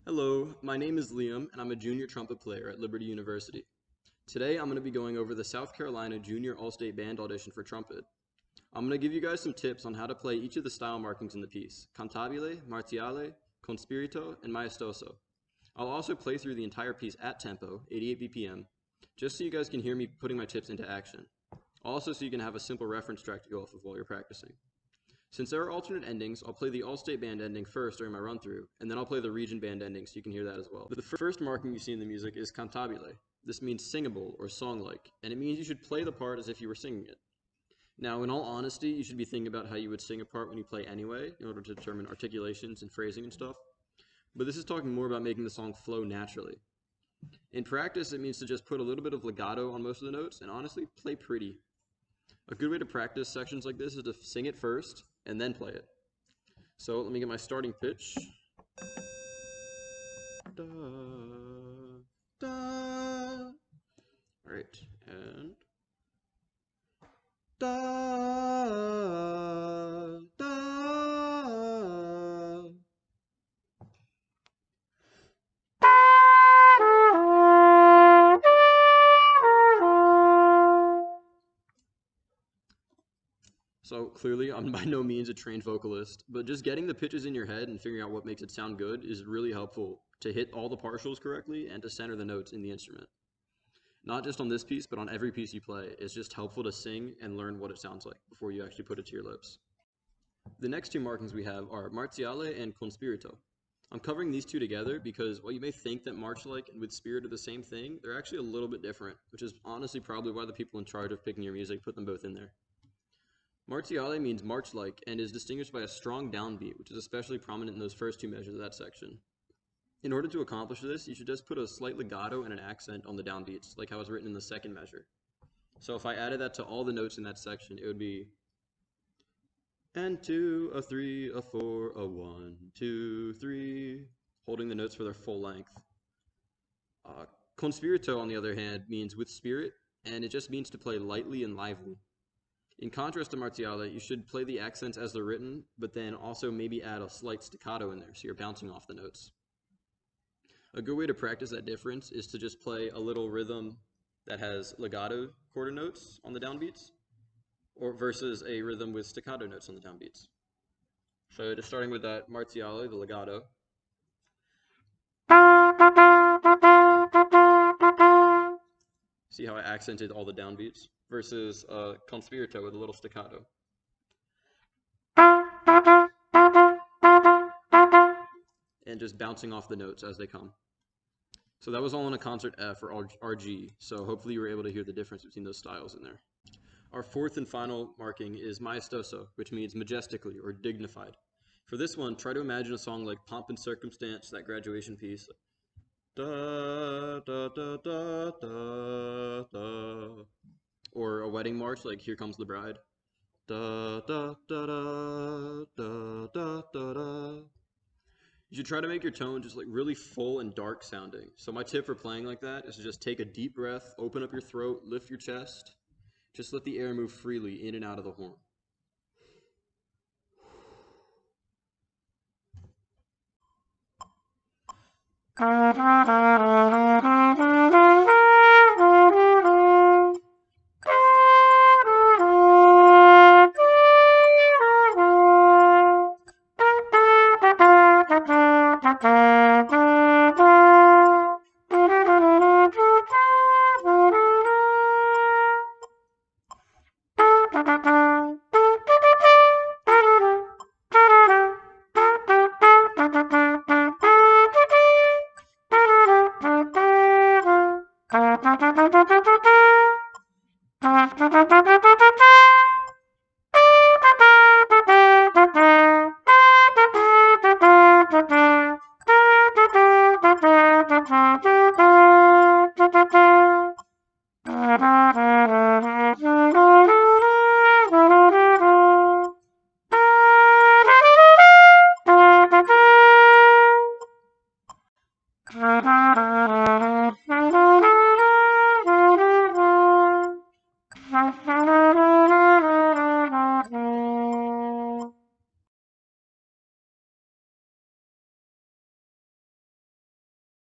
Hello, my name is Liam, and I'm a junior trumpet player at Liberty University. Today, I'm going to be going over the South Carolina Junior All-State Band audition for trumpet. I'm going to give you guys some tips on how to play each of the style markings in the piece: Cantabile, Marziale, Con Spirito, and Maestoso. I'll also play through the entire piece at tempo, 88 BPM, just so you guys can hear me putting my tips into action. Also so you can have a simple reference track to go off of while you're practicing. Since there are alternate endings, I'll play the All-State Band ending first during my run-through, and then I'll play the Region Band ending so you can hear that as well. But the first marking you see in the music is Cantabile. This means singable or song-like, and it means you should play the part as if you were singing it. Now, in all honesty, you should be thinking about how you would sing a part when you play anyway, in order to determine articulations and phrasing and stuff. But this is talking more about making the song flow naturally. In practice, it means to just put a little bit of legato on most of the notes, and honestly, play pretty. A good way to practice sections like this is to sing it first, and then play it. So let me get my starting pitch. Da, da. All right, and da, da. So clearly, I'm by no means a trained vocalist, but just getting the pitches in your head and figuring out what makes it sound good is really helpful to hit all the partials correctly and to center the notes in the instrument. Not just on this piece, but on every piece you play. It's just helpful to sing and learn what it sounds like before you actually put it to your lips. The next two markings we have are Marziale and Con Spirito. I'm covering these two together because while you may think that march-like and with spirit are the same thing, they're actually a little bit different, which is honestly probably why the people in charge of picking your music put them both in there. Marziale means march-like and is distinguished by a strong downbeat, which is especially prominent in those first two measures of that section. In order to accomplish this, you should just put a slight legato and an accent on the downbeats, like how it's written in the second measure. So if I added that to all the notes in that section, it would be and 2, a 3, a 4, a 1, 2, 3, holding the notes for their full length. Con spirito, on the other hand, means with spirit, and it just means to play lightly and lively. In contrast to Marziale, you should play the accents as they're written, but then also maybe add a slight staccato in there so you're bouncing off the notes. A good way to practice that difference is to just play a little rhythm that has legato quarter notes on the downbeats, or versus a rhythm with staccato notes on the downbeats. So just starting with that Marziale, the legato. See how I accented all the downbeats? Versus Con Spirito with a little staccato. And just bouncing off the notes as they come. So that was all in a concert F or RG, so hopefully you were able to hear the difference between those styles in there. Our fourth and final marking is Maestoso, which means majestically or dignified. For this one, try to imagine a song like Pomp and Circumstance, that graduation piece. Da, da, da, da, da, da. Or a wedding march like Here Comes the Bride. Da, da, da, da, da, da, da, da. You should try to make your tone just like really full and dark sounding. So my tip for playing like that is to just take a deep breath, open up your throat, lift your chest. Just let the air move freely in and out of the horn.